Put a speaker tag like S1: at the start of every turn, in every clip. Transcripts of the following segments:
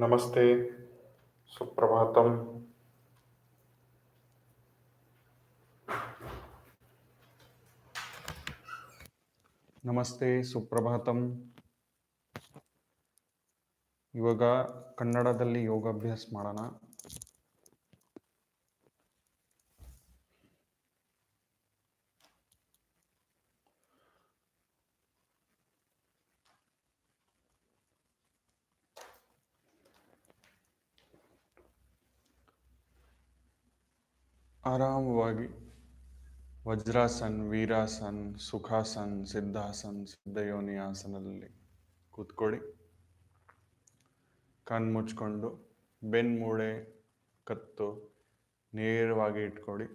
S1: ನಮಸ್ತೆ, ಸುಪ್ರಭಾತಂ. ನಮಸ್ತೆ, ಸುಪ್ರಭಾತಂ. ಇವಾಗ ಕನ್ನಡದಲ್ಲಿ ಯೋಗಾಭ್ಯಾಸ ಮಾಡೋಣ. ಆರಾಮವಾಗಿ ವಜ್ರಾಸನ್, ವೀರಾಸನ್, ಸುಖಾಸನ್, ಸಿದ್ಧಾಸನ್, ಸಿದ್ಧಯೋನಿ ಆಸನದಲ್ಲಿ ಕೂತ್ಕೊಳ್ಳಿ. ಕಣ್ಣು ಮುಚ್ಕೊಂಡು ಬೆನ್ಮೂಳೆ, ಕತ್ತು ನೇರವಾಗಿ ಇಟ್ಕೊಳ್ಳಿ.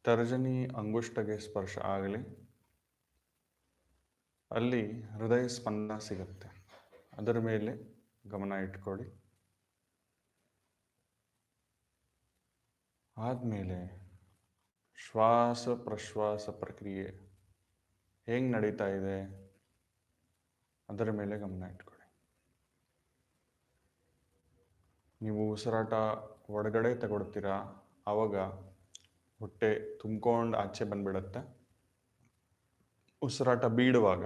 S1: ತರ್ಜನಿ ಅಂಗುಷ್ಟಗೆ ಸ್ಪರ್ಶ ಆಗಲಿ. ಅಲ್ಲಿ ಹೃದಯ ಸ್ಪಂದನ ಸಿಗುತ್ತೆ, ಅದರ ಮೇಲೆ ಗಮನ ಇಟ್ಕೊಳ್ಳಿ. ಆದಮೇಲೆ ಶ್ವಾಸ ಪ್ರಶ್ವಾಸ ಪ್ರಕ್ರಿಯೆ ಹೇಗೆ ನಡೀತಾ ಇದೆ ಅದರ ಮೇಲೆ ಗಮನ ಇಟ್ಕೊಳ್ಳಿ. ನೀವು ಉಸಿರಾಟ ಒಳಗಡೆ ತಗೊಳ್ತೀರಾ, ಆವಾಗ ಹೊಟ್ಟೆ ತುಂಬ್ಕೊಂಡು ಆಚೆ ಬಂದ್ಬಿಡತ್ತೆ. ಉಸಿರಾಟ ಬೀಡುವಾಗ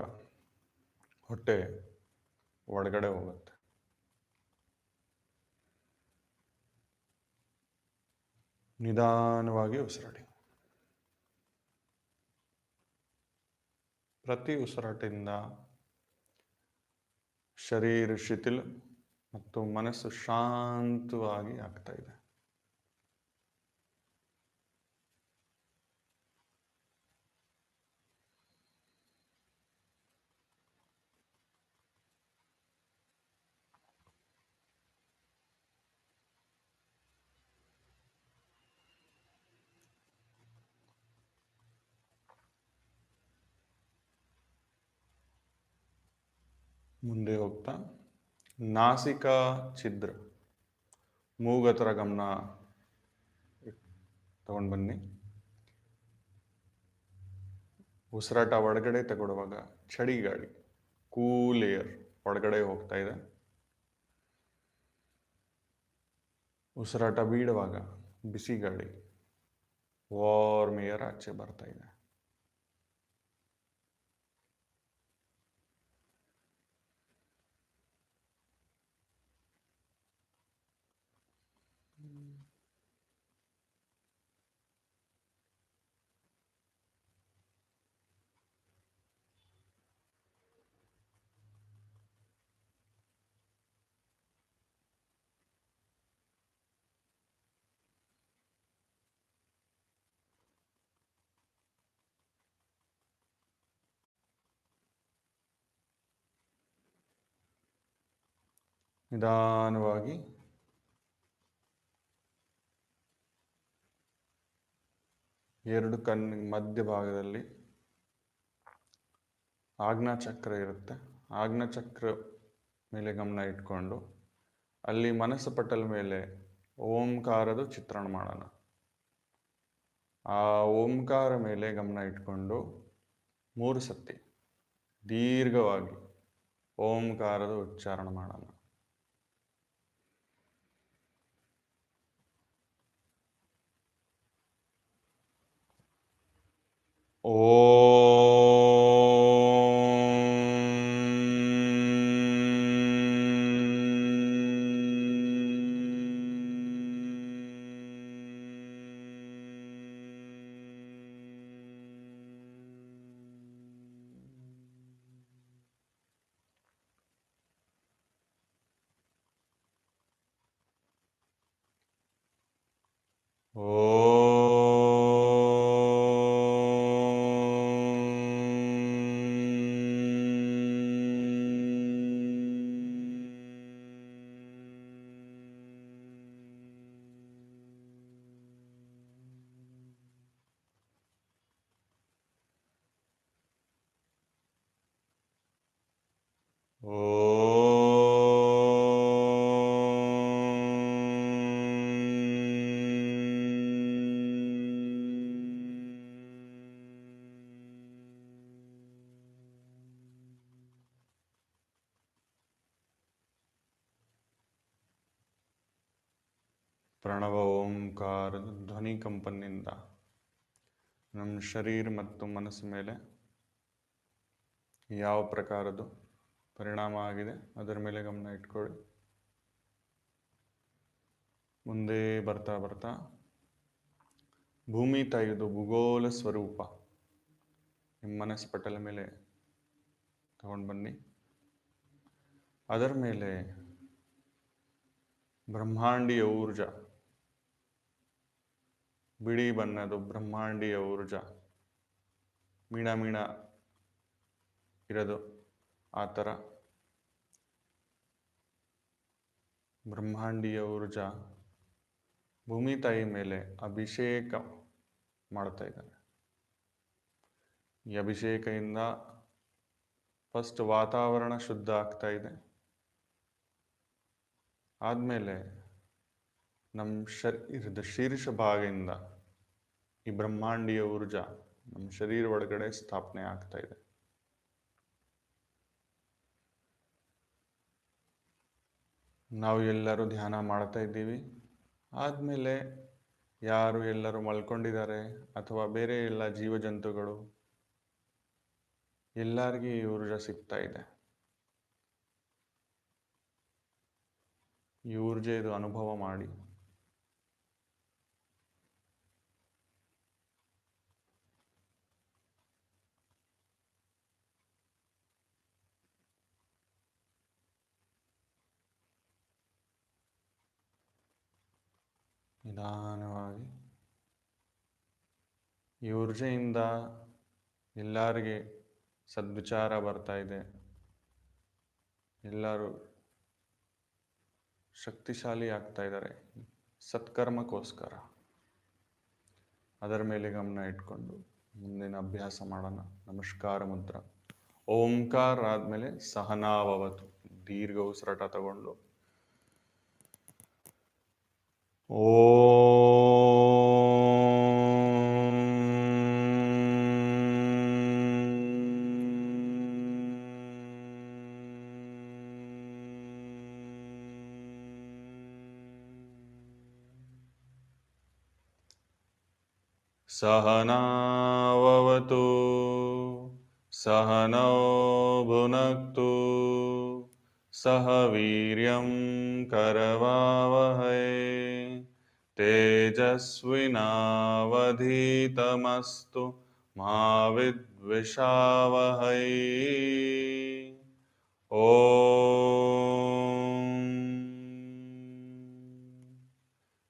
S1: ಹೊಟ್ಟೆ ಒಳಗಡೆ ಹೋಗುತ್ತೆ. ನಿಧಾನವಾಗಿ ಉಸಿರಾಡಿ. ಪ್ರತಿ ಉಸಿರಾಟದಿಂದ ಶರೀರ ಶಿಥಿಲ ಮತ್ತು ಮನಸ್ಸು ಶಾಂತವಾಗಿ ಆಗ್ತಾ ಇದೆ. ಮುಂದೆ ಹೋಗ್ತಾ ನಾಸಿಕಾ ಛಿದ್ರ, ಮೂಗತ್ರ ಗಮನ ತಗೊಂಡು ಬನ್ನಿ. ಉಸಿರಾಟ ಒಳಗಡೆ ತಗೊಳ್ಳುವಾಗ ಚಳಿ ಗಾಳಿ, ಕೂಲ್ ಏರ್ ಒಳಗಡೆ ಹೋಗ್ತಾ ಇದೆ. ಉಸಿರಾಟ ಬೀಳುವಾಗ ಬಿಸಿ ಗಾಳಿ, ವಾರ್ಮ್ ಏರ್ ಆಚೆ ಬರ್ತಾ ಇದೆ. ನಿಧಾನವಾಗಿ ಎರಡು ಕಣ್ಣಿನ ಮಧ್ಯಭಾಗದಲ್ಲಿ ಆಜ್ಞಾಚಕ್ರ ಇರುತ್ತೆ. ಆಜ್ಞಾಚಕ್ರ ಮೇಲೆ ಗಮನ ಇಟ್ಕೊಂಡು ಅಲ್ಲಿ ಮನಸ್ಸು ಪಟಲ ಮೇಲೆ ಓಂಕಾರದ ಚಿತ್ರಣ ಮಾಡೋಣ. ಆ ಓಂಕಾರ ಮೇಲೆ ಗಮನ ಇಟ್ಕೊಂಡು 3 ಸತಿ ದೀರ್ಘವಾಗಿ ಓಂಕಾರದ ಉಚ್ಚಾರಣ ಮಾಡೋಣ. ಓ ಪ್ರಣವ ಓಂಕಾರದ ಧ್ವನಿ ಕಂಪನಿಂದ ನಮ್ಮ ಶರೀರ ಮತ್ತು ಮನಸ್ಸು ಮೇಲೆ ಯಾವ ಪ್ರಕಾರದ್ದು ಪರಿಣಾಮ ಆಗಿದೆ ಅದರ ಮೇಲೆ ಗಮನ ಇಟ್ಕೊಳ್ಳಿ. ಮುಂದೆ ಬರ್ತಾ ಬರ್ತಾ ಭೂಮಿ ತಾಯಿದು ಭೂಗೋಳ ಸ್ವರೂಪ ನಿಮ್ಮ ಮನಸ್ಸು ಪಟಲ ಮೇಲೆ ತಗೊಂಡು ಬನ್ನಿ. ಅದರ ಮೇಲೆ ಬ್ರಹ್ಮಾಂಡೀಯ ಊರ್ಜಾ, ಬಿಳಿ ಬಣ್ಣದು ಬ್ರಹ್ಮಾಂಡೀಯ ಊರ್ಜಾ ಮೀಣ ಮೀಣ ಇರೋದು ಆ ಥರ ಬ್ರಹ್ಮಾಂಡೀಯ ಊರ್ಜಾ ಭೂಮಿ ತಾಯಿ ಮೇಲೆ ಅಭಿಷೇಕ ಮಾಡ್ತಾ ಇದ್ದಾರೆ. ಈ ಅಭಿಷೇಕದಿಂದ ಫಸ್ಟ್ ವಾತಾವರಣ ಶುದ್ಧ ಆಗ್ತಾ ಇದೆ. ಆದಮೇಲೆ ನಮ್ಮ ಶರೀರದ ಶೀರ್ಷ ಭಾಗದಿಂದ ಈ ಬ್ರಹ್ಮಾಂಡೀಯ ಊರ್ಜಾ ನಮ್ಮ ಶರೀರ ಒಳಗಡೆ ಸ್ಥಾಪನೆ ಆಗ್ತಾ ಇದೆ. ನಾವು ಎಲ್ಲರೂ ಧ್ಯಾನ ಮಾಡ್ತಾ ಇದ್ದೀವಿ. ಆದಮೇಲೆ ಯಾರು ಎಲ್ಲರೂ ಮಲ್ಕೊಂಡಿದ್ದಾರೆ ಅಥವಾ ಬೇರೆ ಎಲ್ಲ ಜೀವಜಂತುಗಳು ಎಲ್ಲರಿಗೂ ಈ ಊರ್ಜಾ ಸಿಗ್ತಾ ಇದೆ. ಈ ಊರ್ಜೆದು ಅನುಭವ ಮಾಡಿ. ನಿಧಾನವಾಗಿ ಈ ಊರ್ಜೆಯಿಂದ ಎಲ್ಲರಿಗೆ ಸದ್ವಿಚಾರ ಬರ್ತಾ ಇದೆ. ಎಲ್ಲರೂ ಶಕ್ತಿಶಾಲಿ ಆಗ್ತಾ ಇದ್ದಾರೆ ಸತ್ಕರ್ಮಕ್ಕೋಸ್ಕರ. ಅದರ ಮೇಲೆ ಗಮನ ಇಟ್ಕೊಂಡು ಮುಂದಿನ ಅಭ್ಯಾಸ ಮಾಡೋಣ. ನಮಸ್ಕಾರ ಮುದ್ರ. ಓಂಕಾರ ಆದಮೇಲೆ ಸಹನಾವವತು ದೀರ್ಘ ಉಸಿರಾಟ ತಗೊಂಡು सहनाववतु सहनौ भुनक्तु सह वीर्यं करवावहै तेजस्विनावधीतमस्तु मा विद्विषावहै। ॐ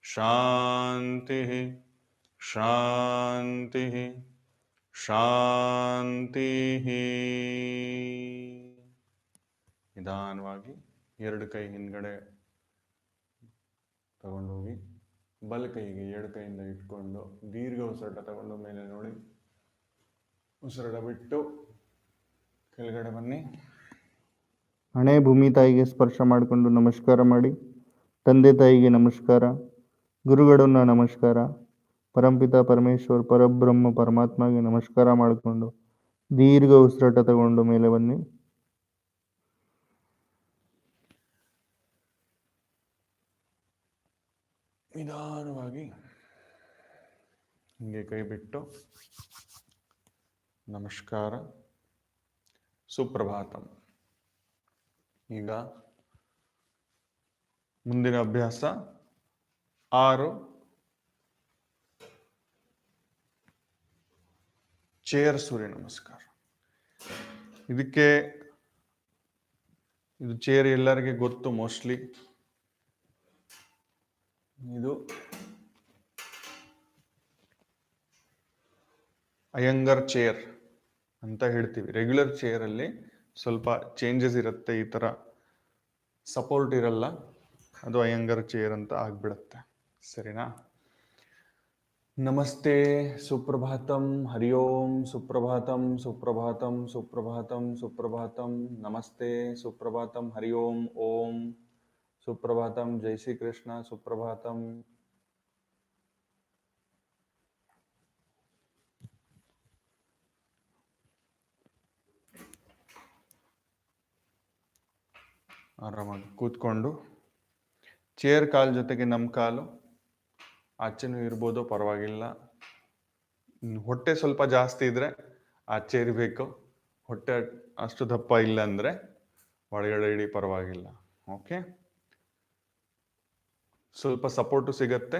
S1: शान्तिः ಶಾಂತಿ ಶಾಂತಿ. ನಿಧಾನವಾಗಿ ಎರಡು ಕೈ ಹಿಂದ್ಗಡೆ ತಗೊಂಡೋಗಿ ಬಲ ಕೈಗೆ ಎರಡು ಕೈಯಿಂದ ಇಟ್ಕೊಂಡು ದೀರ್ಘ ಉಸಿರಾಟ ತಗೊಂಡು ಮೇಲೆ ನೋಡಿ. ಉಸಿರಾಟ ಬಿಟ್ಟು ಕೆಳಗಡೆ ಬನ್ನಿ.
S2: ಹಣೆ ಭೂಮಿ ತಾಯಿಗೆ ಸ್ಪರ್ಶ ಮಾಡಿಕೊಂಡು ನಮಸ್ಕಾರ ಮಾಡಿ. ತಂದೆ ತಾಯಿಗೆ ನಮಸ್ಕಾರ, ಗುರುಗಳನ್ನ ನಮಸ್ಕಾರ, ಪರಂಪಿತ ಪರಮೇಶ್ವರ್ ಪರಬ್ರಹ್ಮ ಪರಮಾತ್ಮಗೆ ನಮಸ್ಕಾರ ಮಾಡಿಕೊಂಡು ದೀರ್ಘ ಉಸಿರಾಟ ತಗೊಂಡು ಮೇಲೆ ಬನ್ನಿ.
S1: ನಿಧಾನವಾಗಿ ಹಿಂಗೆ ಕೈ ಬಿಟ್ಟು ನಮಸ್ಕಾರ, ಸುಪ್ರಭಾತಂ. ಈಗ ಮುಂದಿನ ಅಭ್ಯಾಸ 6 ಚೇರ್ ಸೂರ್ಯ ನಮಸ್ಕಾರ. ಇದು ಚೇರ್ ಎಲ್ಲರಿಗೆ ಗೊತ್ತು ಮೋಸ್ಟ್ಲಿ. ಇದು ಅಯ್ಯಂಗರ್ ಚೇರ್ ಅಂತ ಹೇಳ್ತೀವಿ. ರೆಗ್ಯುಲರ್ ಚೇರಲ್ಲಿ ಸ್ವಲ್ಪ ಚೇಂಜಸ್ ಇರುತ್ತೆ, ಈ ಥರ ಸಪೋರ್ಟ್ ಇರಲ್ಲ. ಅದು ಅಯ್ಯಂಗರ್ ಚೇರ್ ಅಂತ ಆಗ್ಬಿಡುತ್ತೆ. ಸರಿನಾ? ನಮಸ್ತೆ, ಸುಪ್ರಭಾತಂ, ಹರಿ ಓಂ, ಸುಪ್ರಭಾತಂ ಸುಪ್ರಭಾತಂ ಸುಪ್ರಭಾತಂ ಸುಪ್ರಭಾತಂ, ನಮಸ್ತೆ, ಸುಪ್ರಭಾತಂ, ಹರಿ ಓಂ, ಓಂ ಸುಪ್ರಭಾತಂ, ಜೈ ಶ್ರೀ ಕೃಷ್ಣ, ಸುಪ್ರಭಾತಂ. ಆರಾಮಾಗಿ ಕೂತ್ಕೊಂಡು ಚೇರ್ ಕಾಲ್ ಜೊತೆಗೆ ನಮ್ಮ ಕಾಲು ಆಚೆನೂ ಇರ್ಬೋದು, ಪರವಾಗಿಲ್ಲ. ಹೊಟ್ಟೆ ಸ್ವಲ್ಪ ಜಾಸ್ತಿ ಇದ್ರೆ ಆಚೆ ಇರಬೇಕು. ಹೊಟ್ಟೆ ಅಷ್ಟು ದಪ್ಪ ಇಲ್ಲ ಅಂದರೆ ಒಳಗಡೆ ಇಡಿ, ಪರವಾಗಿಲ್ಲ. ಓಕೆ, ಸ್ವಲ್ಪ ಸಪೋರ್ಟು ಸಿಗತ್ತೆ.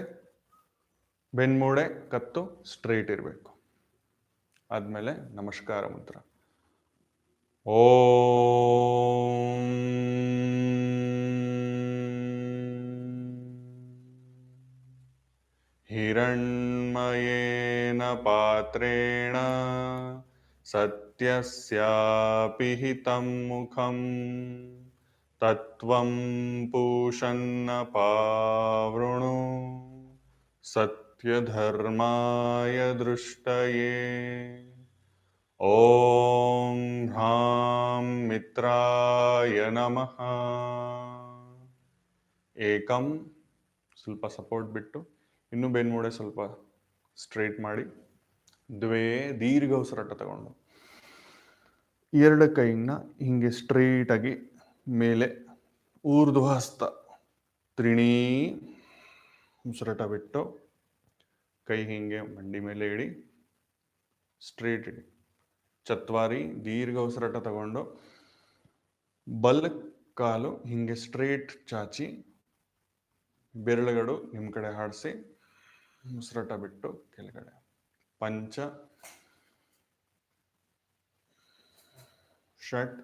S1: ಬೆನ್ಮೂಡೆ ಕತ್ತು ಸ್ಟ್ರೈಟ್ ಇರಬೇಕು. ಆದಮೇಲೆ ನಮಸ್ಕಾರ ಮಂತ್ರ. ಓಂ ಹಿರಣ್ಮಯೇನ ಪಾತ್ರೇಣ ಸತ್ಯಸ್ಯಾಪಿ ಹಿತಂ ಮುಖಂ ತತ್ವಂ ಪೂಷನ್ನ ಪಾವೃಣು ಸತ್ಯಧರ್ಮಾಯ ದೃಷ್ಟಯೇ. ಓಂ ಹ್ರಾಂ ಮಿತ್ರಾಯ ನಮಃ. ಏಕಂ, ಸ್ವಲ್ಪ ಸಪೋರ್ಟ್ ಬಿಟ್ಟು ಇನ್ನೂ ಬೆನ್ಮೂಡೆ ಸ್ವಲ್ಪ ಸ್ಟ್ರೈಟ್ ಮಾಡಿ. ದ್ವೇ, ದೀರ್ಘ ಉಸಿರಾಟ ತಗೊಂಡು ಎರಡು ಕೈನ ಹಿಂಗೆ ಸ್ಟ್ರೈಟಾಗಿ ಮೇಲೆ ಊರ್ಧ್ವಹಸ್ತ. ತ್ರಿಣೀ, ಉಸಿರಾಟ ಬಿಟ್ಟು ಕೈ ಹಿಂಗೆ ಮಂಡಿ ಮೇಲೆ ಇಡಿ, ಸ್ಟ್ರೈಟ್ ಇಡಿ. ಚತ್ವಾರಿ, ದೀರ್ಘ ಉಸಿರಾಟ ತಗೊಂಡು ಬಲ ಕಾಲು ಹಿಂಗೆ ಸ್ಟ್ರೈಟ್ ಚಾಚಿ ಬೆರಳುಗಳು ನಿಮ್ಮ ಕಡೆ ಹಾಡಿಸಿ ಉಸಿರಾಟ ಬಿಟ್ಟು ಕೆಳಗಡೆ. ಪಂಚ, ಷಟ್,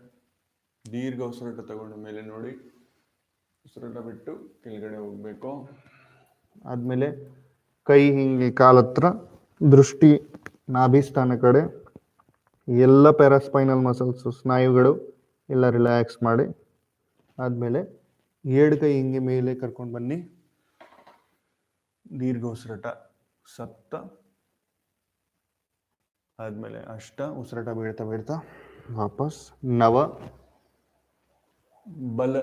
S1: ದೀರ್ಘ ಉಸಿರಾಟ ತಗೊಂಡು ಮೇಲೆ ನೋಡಿ, ಉಸಿರಾಟ ಬಿಟ್ಟು ಕೆಳಗಡೆ ಹೋಗ್ಬೇಕು.
S2: ಆದಮೇಲೆ ಕೈ ಹಿಂಗೆ ಕಾಲತ್ರ, ದೃಷ್ಟಿ ನಾಭಿಸ್ಥಾನ ಕಡೆ, ಎಲ್ಲ ಪ್ಯಾರಾಸ್ಪೈನಲ್ ಮಸಲ್ಸು ಸ್ನಾಯುಗಳು ಎಲ್ಲ ರಿಲ್ಯಾಕ್ಸ್ ಮಾಡಿ. ಆದಮೇಲೆ ಎರಡು ಕೈ ಹಿಂಗೆ ಮೇಲೆ ಕರ್ಕೊಂಡು ಬನ್ನಿ.
S1: ದೀರ್ಘ ಉಸಿರಾಟ ಸಪ್ತ, ಆದಮೇಲೆ ಅಷ್ಟ, ಉಸಿರಾಟ ಬೀಳ್ತಾ ಬೀಳ್ತಾ ವಾಪಸ್ ನವ. ಬಲ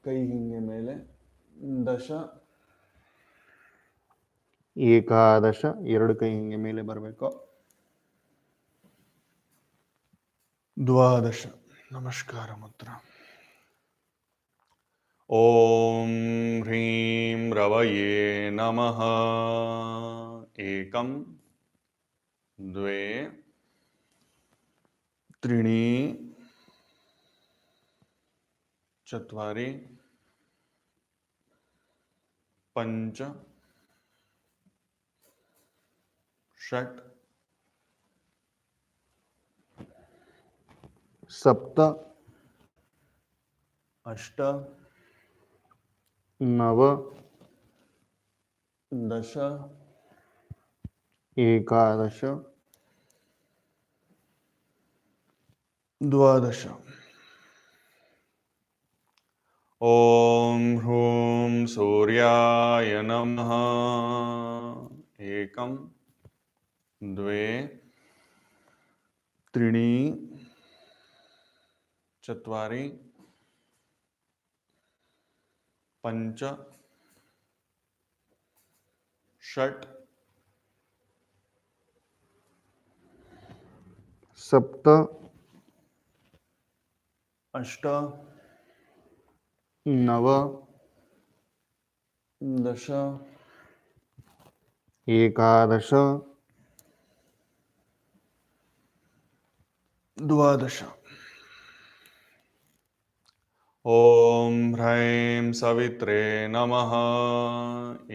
S1: ಕೈ ಹಿಂಗೆ ಮೇಲೆ, ದಶ,
S2: ಏಕಾದಶ, ಎರಡು ಕೈ ಹಿಂಗೆ ಮೇಲೆ ಬರಬೇಕು.
S1: ದ್ವಾದಶ, ನಮಸ್ಕಾರ ಮುದ್ರ. ಓಂ ಹ್ರೀಂ ರವಯೇ ನಮಃ. ಏಕಂ, ದ್ವೇ, ತ್ರೀಣಿ, ಚತ್ವಾರಿ, ಪಂಚ, ಷಟ್,
S2: ಸಪ್ತ,
S1: ಅಷ್ಟ,
S2: ನವ,
S1: ದಶ,
S2: ಏಕಾದಶ,
S1: ದ್ವಾದಶ. ಓಂ ಹ್ರೂಂ ಸೂರ್ಯಾಯ ನಮಃ. ಏಕಂ, ದ್ವೇ, ತ್ರೀಣಿ, ಚತ್ವಾರಿ, ಪಂಚ, ಷಟ್,
S2: ಸಪ್ತ,
S1: ಅಷ್ಟ,
S2: ನವ,
S1: ದಶ,
S2: ಏಕಾದಶ,
S1: ದ್ವಾದಶ. ಓಂ ಹ್ರೈಂ ಸವಿತ್ರೇ ನಮಃ.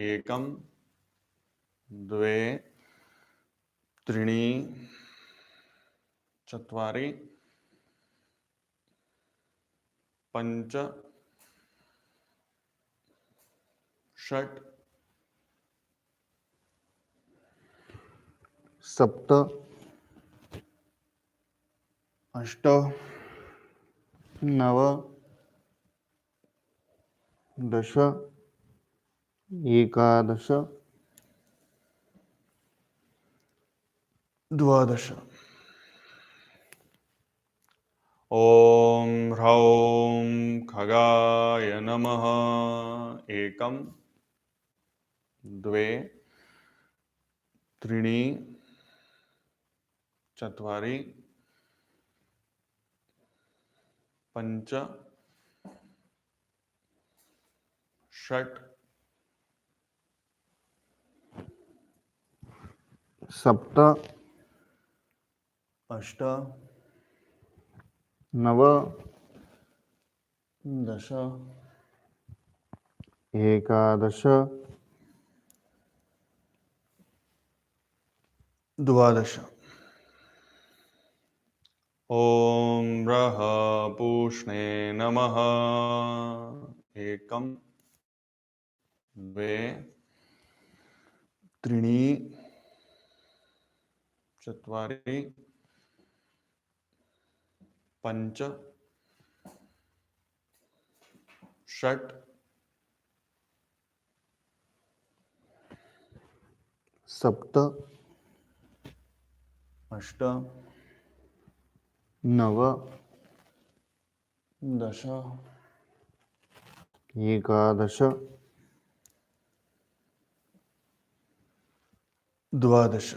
S1: ಏಕಂ, ದ್ವೇ, ತ್ರೀಣಿ, ಚತ್ವಾರಿ, ಪಂಚ, ಷಟ್,
S2: ಸಪ್ತ,
S1: ಅಷ್ಟ,
S2: ನವ, ದಶ, ಏಕಾದಶ,
S1: ದ್ವಾದಶ. ಓಂ ಹ್ರೌಂ ಖಗಾಯ ನಮಃ. ಏಕಂ, ದ್ವೇ, ತ್ರೀಣಿ, ಚತ್ವಾರಿ, ಪಂಚ, ಷಟ್,
S2: ಸಪ್ತ
S1: ಅಷ್ಟ
S2: ನವ
S1: ದಶ
S2: ಏಕಾದಶ
S1: ದ್ವಾದಶ. ಓಂ ರಹ ಪೂಷ್ಣೇ ನಮಃ. ಏಕಂ ದ್ವೇ ತ್ರೀಣಿ ಚತ್ವಾರಿ ಪಂಚ ಷಟ್
S2: ಸಪ್ತ
S1: ಅಷ್ಟ
S2: ನವ
S1: ದಶ
S2: ಏಕಾದಶ
S1: ದ್ವಾದಶ.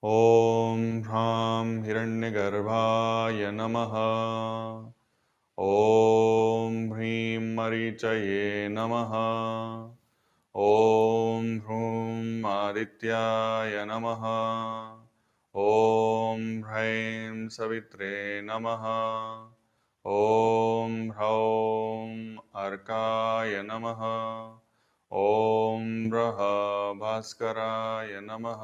S1: ಓಂ ಹ್ರಾಂ ಹಿರಣ್ಯಗರ್ಭಾಯ ನಮಃ. ಓಂ ಹ್ರೀಂ ಮರೀಚಯೇ ನಮಃ. ಓಂ ಹ್ರೂಂ ಆದಿತ್ಯಾಯ ನಮಃ. ಓಂ ಹ್ರೈಂ ಸವಿತ್ರೇ ನಮಃ. ಓಂ ಹ್ರೌಂ ಅರ್ಕಾಯ ನಮಃ. ಓಂ ರಹ ಭಾಸ್ಕರಾಯ ನಮಃ.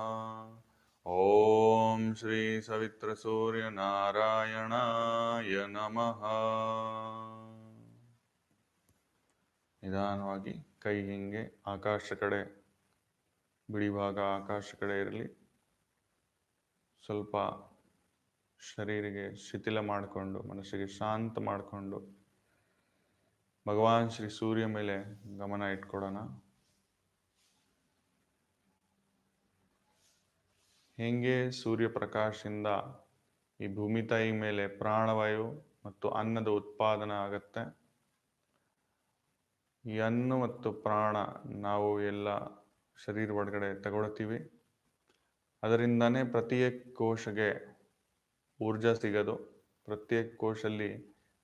S1: ಓಂ ಶ್ರೀ ಸವಿತ್ರ ಸೂರ್ಯ ನಾರಾಯಣಾಯ ನಮಃ. ನಿಧಾನವಾಗಿ ಕೈ ಹಿಂಗೆ ಆಕಾಶ ಕಡೆ, ಬಿಡಿ ಭಾಗ ಆಕಾಶ ಕಡೆ ಇರಲಿ. ಸ್ವಲ್ಪ ಶರೀರಿಗೆ ಶಿಥಿಲ ಮಾಡಿಕೊಂಡು, ಮನಸ್ಸಿಗೆ ಶಾಂತ ಮಾಡಿಕೊಂಡು ಭಗವಾನ್ ಶ್ರೀ ಸೂರ್ಯ ಮೇಲೆ ಗಮನ ಇಟ್ಕೊಡೋಣ. ಹೆಂಗೆ ಸೂರ್ಯ ಪ್ರಕಾಶದಿಂದ ಈ ಭೂಮಿ ತಾಯಿ ಮೇಲೆ ಪ್ರಾಣವಾಯು ಮತ್ತು ಅನ್ನದ ಉತ್ಪಾದನೆ ಆಗತ್ತೆ, ಈ ಅನ್ನ ಮತ್ತು ಪ್ರಾಣ ನಾವು ಎಲ್ಲ ಶರೀರ ಒಳಗಡೆ ತಗೊಳ್ತೀವಿ. ಅದರಿಂದಾನೇ ಪ್ರತ್ಯೇಕ ಕೋಶಕ್ಕೆ ಊರ್ಜಾ ಸಿಗೋದು, ಪ್ರತ್ಯೇಕ ಕೋಶಲ್ಲಿ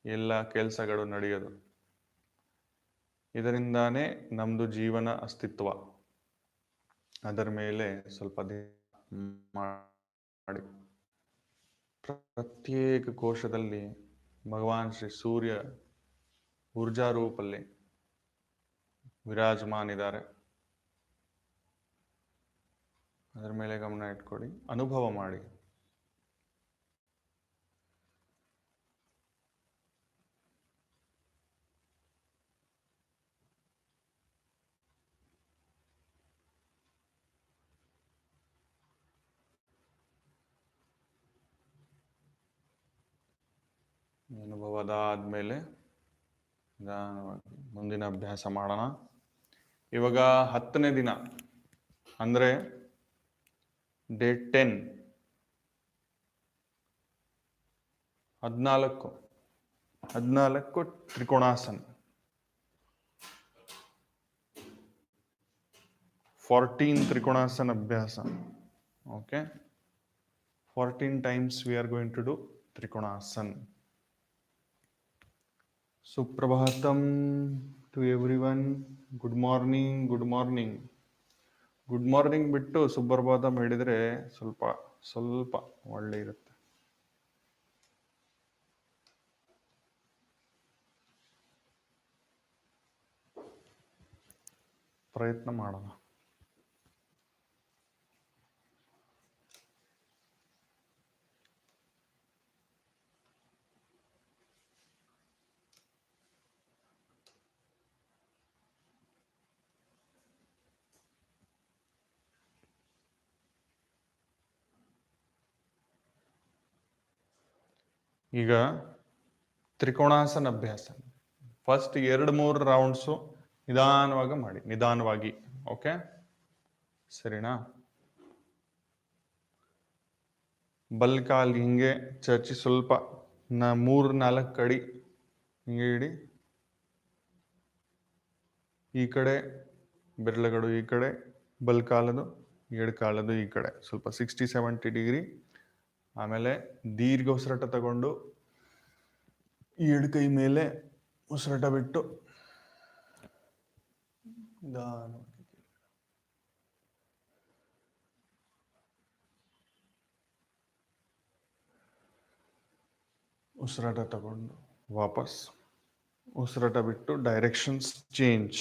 S1: ಎಲ್ಲ ಕೆಲಸಗಳು ನಡೆಯೋದು. ಇದರಿಂದಾನೇ ನಮ್ಮದು ಜೀವನ ಅಸ್ತಿತ್ವ. ಅದರ ಮೇಲೆ ಸ್ವಲ್ಪ ಮಾಡಿ. ಪ್ರತ್ಯೇಕ ಕೋಶದಲ್ಲಿ ಭಗವಾನ್ ಶ್ರೀ ಸೂರ್ಯ ಊರ್ಜಾ ರೂಪಲ್ಲಿ ವಿರಾಜಮಾನಿದ್ದಾರೆ. ಅದರ ಮೇಲೆ ಗಮನ ಇಟ್ಕೊಳ್ಳಿ, ಅನುಭವ ಮಾಡಿ. ಅನುಭವದ ಆದಮೇಲೆ ನಿಧಾನವಾಗಿ ಮುಂದಿನ ಅಭ್ಯಾಸ ಮಾಡೋಣ. ಇವಾಗ 10ನೇ ದಿನ ಅಂದರೆ ಡೇ 10, 14 ತ್ರಿಕೋಣಾಸನ, 14 ತ್ರಿಕೋಣಾಸನ ಅಭ್ಯಾಸ. Okay, 14 times we are going to do ತ್ರಿಕೋಣಾಸನ. ಸುಪ್ರಭಾತಂ to everyone. Good morning, good morning. Good morning ಬಿಟ್ಟು ಸುಪ್ರಭಾತಂ ಹೇಳಿದರೆ ಸ್ವಲ್ಪ ಒಳ್ಳೆ ಇರುತ್ತೆ. ಪ್ರಯತ್ನ ಮಾಡೋಣ. ಈಗ ತ್ರಿಕೋಣಾಸನ ಅಭ್ಯಾಸ. ಫಸ್ಟ್ 2-3 ರೌಂಡ್ಸು ನಿಧಾನವಾಗಿ ಮಾಡಿ, ನಿಧಾನವಾಗಿ. ಓಕೆ, ಸರಿನಾ? ಬಲ್ಕಾಲ್ ಹಿಂಗೆ ಚರ್ಚಿ, ಸ್ವಲ್ಪ 3-4 ಅಡಿ ಹಿಂಗೆ ಇಡಿ. ಈ ಕಡೆ ಬೆರಳುಗಳು ಈ ಕಡೆ, ಬಲ್ಕಾಲದು ಎಡಕಾಲದು ಈ ಕಡೆ, ಸ್ವಲ್ಪ 60-70 ಡಿಗ್ರಿ. ಆಮೇಲೆ ದೀರ್ಘ ಉಸಿರಾಟ ತಗೊಂಡು ಎಡ ಕೈ ಮೇಲೆ ಉಸಿರಾಟ ಬಿಟ್ಟು ನಿಧಾನವಾಗಿ ಉಸಿರಾಟ ತಗೊಂಡು ವಾಪಸ್ ಉಸಿರಾಟ ಬಿಟ್ಟು ಡೈರೆಕ್ಷನ್ಸ್ ಚೇಂಜ್.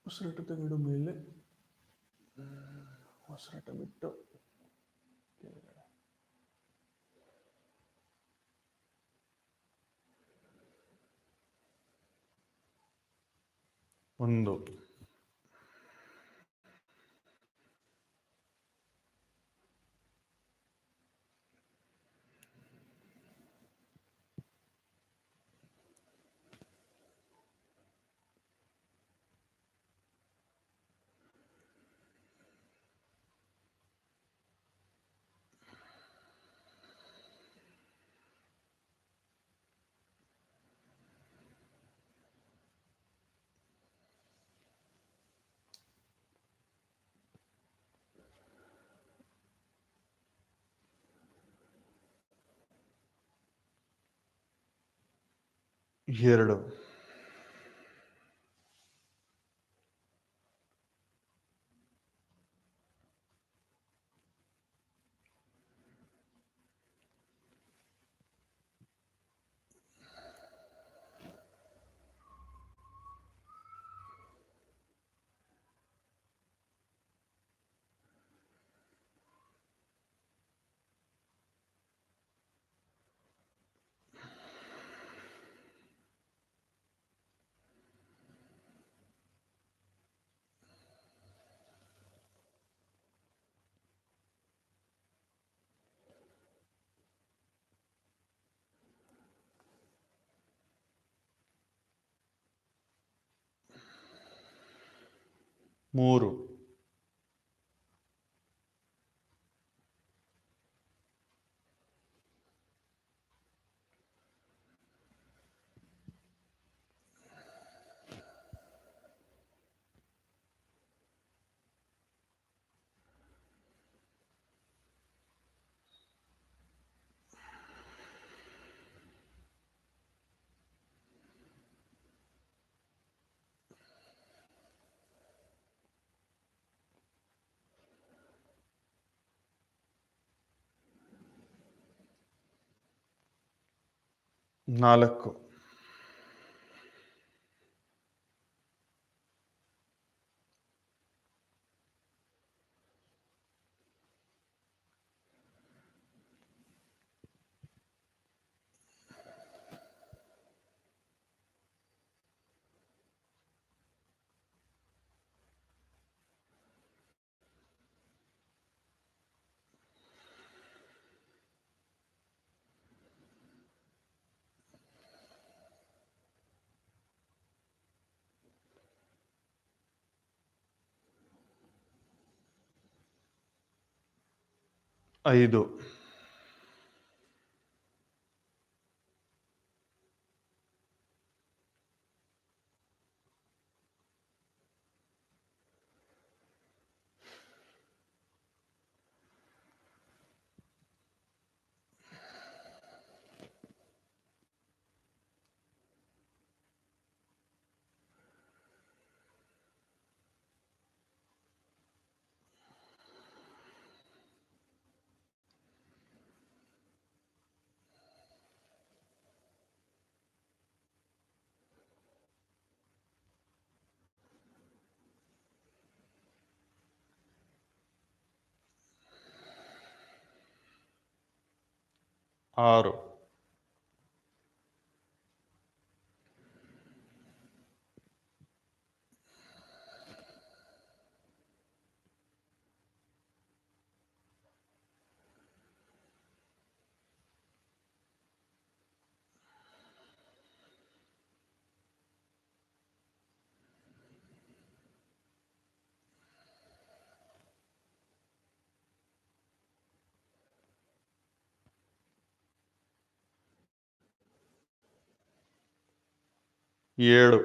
S1: ಉಸಿರಾಟ ತಗೊಂಡು ಮೇಲೆ, ಉಸಿರಾಟ ಬಿಟ್ಟು ಕೆಳಗಡೆ. ಒಂದು, ಎರಡು, ಮೂರು, 4, 5, 6, 7, 8,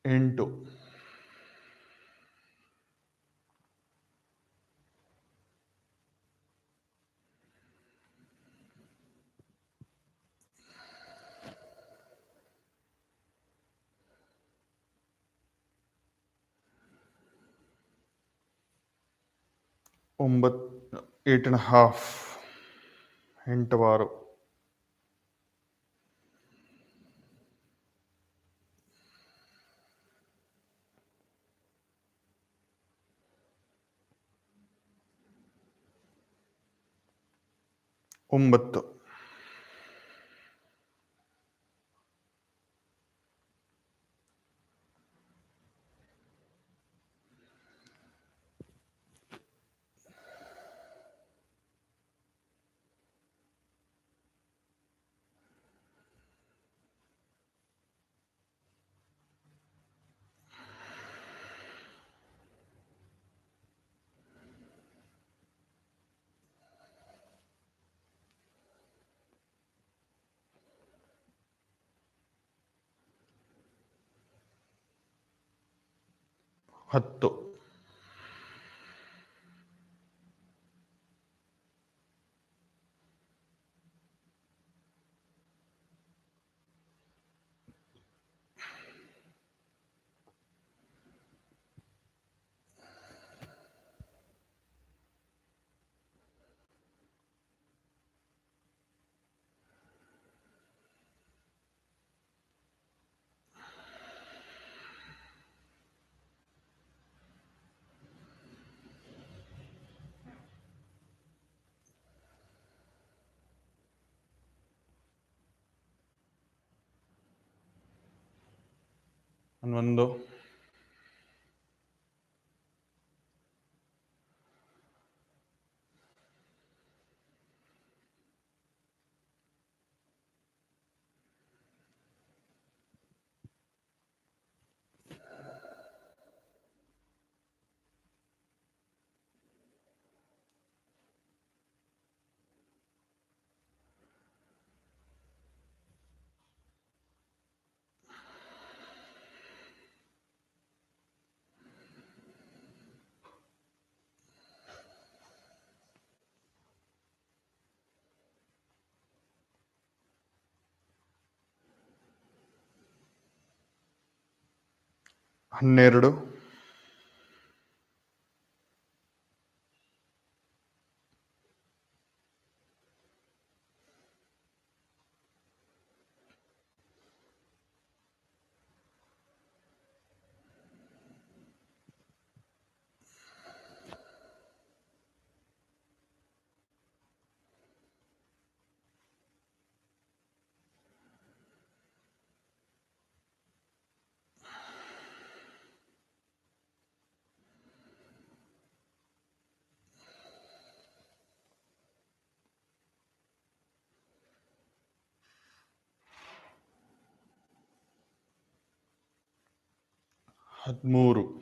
S1: 8 9 8.5 8 ಬಾರು 9 10 11 12 13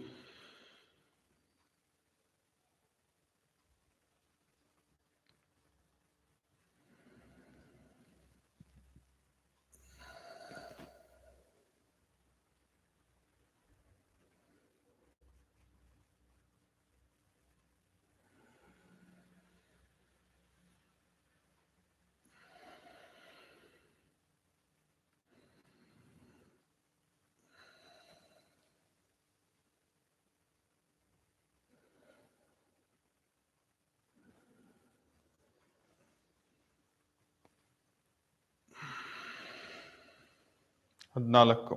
S1: 14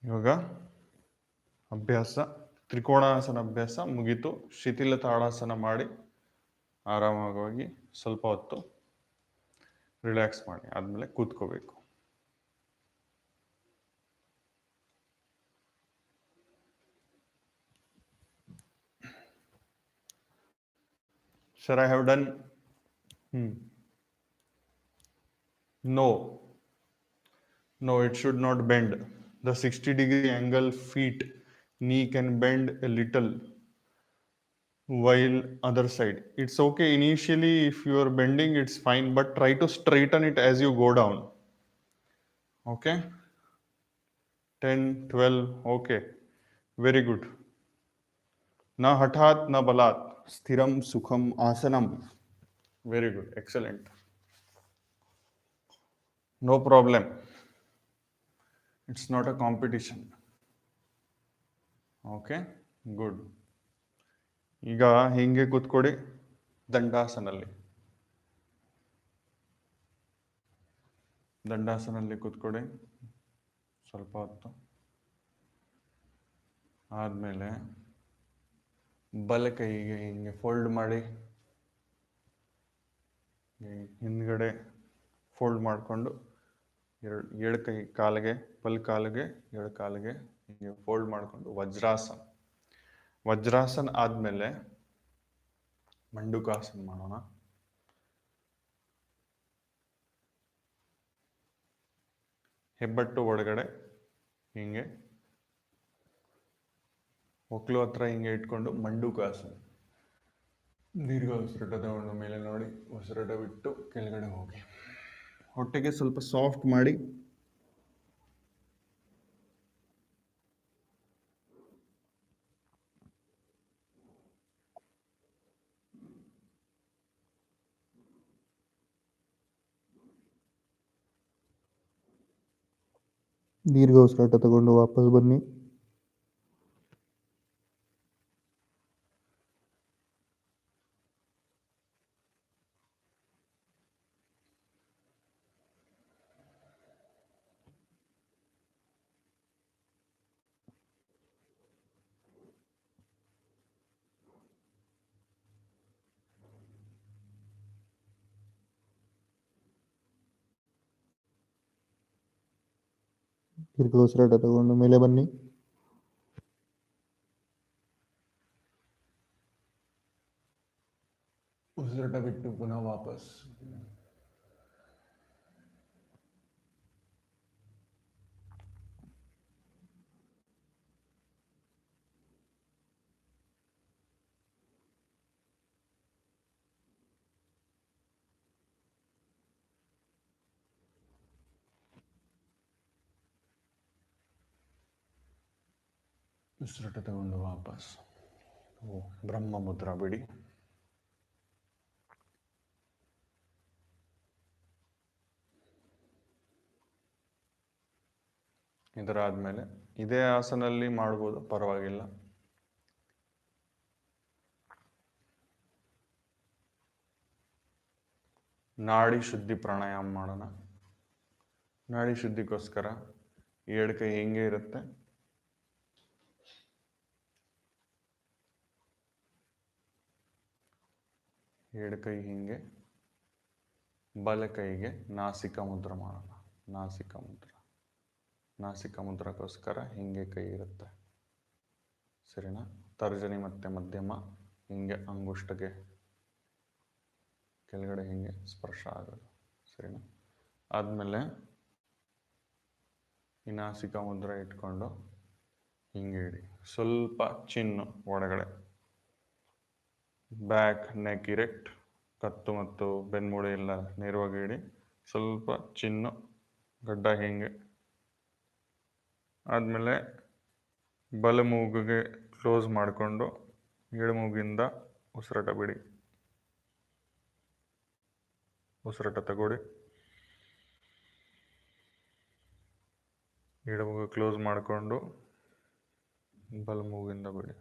S1: ಇವಾಗ ಅಭ್ಯಾಸ ತ್ರಿಕೋಣಾಸನ ಅಭ್ಯಾಸ ಮುಗೀತು. ಶಿಥಿಲ ತಾಡಾಸನ ಮಾಡಿ ಆರಾಮಾಗಿ ಸ್ವಲ್ಪ ಹೊತ್ತು ರಿಲ್ಯಾಕ್ಸ್ ಮಾಡಿ ಆದ್ಮೇಲೆ ಕೂತ್ಕೋಬೇಕು. Sir, I have done. No, it should not bend. The 60-degree angle feet knee can bend a little while other side. It's okay initially if you are bending, it's fine, but try to straighten it as you go down. Okay? 10, 12, okay, very good. Na hathat na balat, sthiram sukham asanam. Very good, excellent. No problem. It's not a competition. Okay, good. ಈಗ ಹಿಂಗೆ ಕೂತ್ಕೊಡಿ ದಂಡಾಸನಲ್ಲಿ. ದಂಡಾಸನಲ್ಲಿ ಕೂತ್ಕೊಡಿ ಸ್ವಲ್ಪ ಹೊತ್ತು. ಆದಮೇಲೆ ಬಲ ಕೈಗೆ ಹಿಂಗೆ fold ಮಾಡಿ, ಹಿಂದ್ಗಡೆ ಫೋಲ್ಡ್ ಮಾಡಿಕೊಂಡು ಎರಡು ಕೈ ಕಾಲಿಗೆ, ಕಾಲಿಗೆ, ಎರಡು ಕಾಲಿಗೆ ಹಿಂಗೆ ಫೋಲ್ಡ್ ಮಾಡಿಕೊಂಡು ವಜ್ರಾಸನ. ವಜ್ರಾಸನ ಆದಮೇಲೆ ಮಂಡುಕಾಸನ ಮಾಡೋಣ. ಹೆಬ್ಬಟ್ಟು ಒಳಗಡೆ ಹಿಂಗೆ ಒಕ್ಲು ಹತ್ರ ಹಿಂಗೆ ಇಟ್ಕೊಂಡು ಮಂಡುಕಾಸನ. ದೀರ್ಘ ಉಸಿರಾಟ ತಗೊಂಡು ಮೇಲೆ ನೋಡಿ, ಉಸಿರಾಟ ಬಿಟ್ಟು ಕೆಳಗಡೆ ಹೋಗಿ. ಹೊಟ್ಟೆಗೆ ಸ್ವಲ್ಪ ಸಾಫ್ಟ್ ಮಾಡಿ
S2: ದೀರ್ಘ ಉಸಿರಾಟ ತಗೊಂಡು ವಾಪಸ್ ಬನ್ನಿ. ದೀರ್ಘ ಉಸಿರಾಟ ತಗೊಂಡು ಮೇಲೆ ಬನ್ನಿ.
S1: ಉಸಿರಾಟ ಬಿಟ್ಟು ಪುನಃ ವಾಪಸ್. ಉಸಿರಾಟ ತಗೊಂಡು ವಾಪಸ್. ಬ್ರಹ್ಮ ಮುದ್ರಾ ಬಿಡಿ. ಇದರಾದ್ಮೇಲೆ ಇದೇ ಆಸನಲ್ಲಿ ಮಾಡ್ಬೋದು, ಪರವಾಗಿಲ್ಲ. ನಾಡಿ ಶುದ್ಧಿ ಪ್ರಾಣಾಯಾಮ ಮಾಡೋಣ. ನಾಡಿ ಶುದ್ಧಿಗೋಸ್ಕರ ಎರಡು ಕೈ ಹಿಂಗೆ ಇರುತ್ತೆ. ಎರಡು ಕೈ ಹಿಂಗೆ, ಬಲ ಕೈಗೆ ನಾಸಿಕ ಮುದ್ರ ಮಾಡೋಣ. ನಾಸಿಕ ಮುದ್ರಕ್ಕೋಸ್ಕರ ಹಿಂಗೆ ಕೈ ಇರುತ್ತೆ, ಸರಿನಾ? ತರ್ಜನಿ ಮತ್ತೆ ಮಧ್ಯಮ ಹಿಂಗೆ ಅಂಗುಷ್ಟಗೆ ಕೆಳಗಡೆ ಹಿಂಗೆ ಸ್ಪರ್ಶ ಆಗೋದು, ಸರಿನಾ? ಆದಮೇಲೆ ಈ ನಾಸಿಕ ಮುದ್ರೆ ಇಟ್ಕೊಂಡು ಹಿಂಗೆ ಇಡಿ. ಸ್ವಲ್ಪ ಚಿನ್ನು ಒಳಗಡೆ, ಬ್ಯಾಕ್ ನೆಕ್ ಇರೆಕ್ಟ್, ಕತ್ತು ಮತ್ತು ಬೆನ್ಮೂಳೆ ಎಲ್ಲ ನೇರವಾಗಿ ಇಡಿ. ಸ್ವಲ್ಪ ಚಿನ್ನು ಗಡ್ಡ ಹಿಂಗೆ. ಆದಮೇಲೆ ಬಲ ಮೂಗಿಗೆ ಕ್ಲೋಸ್ ಮಾಡಿಕೊಂಡು ಎಡ ಮೂಗಿಂದ ಉಸಿರಾಟ ಬಿಡಿ. ಉಸಿರಾಟ ತಗೊಳ್ಳಿ. ಎಡ ಮೂಗು ಕ್ಲೋಸ್ ಮಾಡಿಕೊಂಡು ಬಲ ಮೂಗಿಂದ ಬಿಡಿ.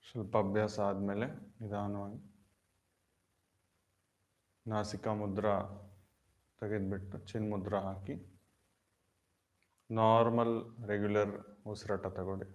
S1: ಸ್ವಲ್ಪ ಅಭ್ಯಾಸ ಆದಮೇಲೆ ನಿಧಾನವಾಗಿ ನಾಸಿಕಾ ಮುದ್ರಾ ತೆಗೆದುಬಿಟ್ಟು ಚಿನ್ಮುದ್ರ ಹಾಕಿ ನಾರ್ಮಲ್ ರೆಗ್ಯುಲರ್ ಉಸಿರಾಟ ತಗೊಳ್ಳಿ.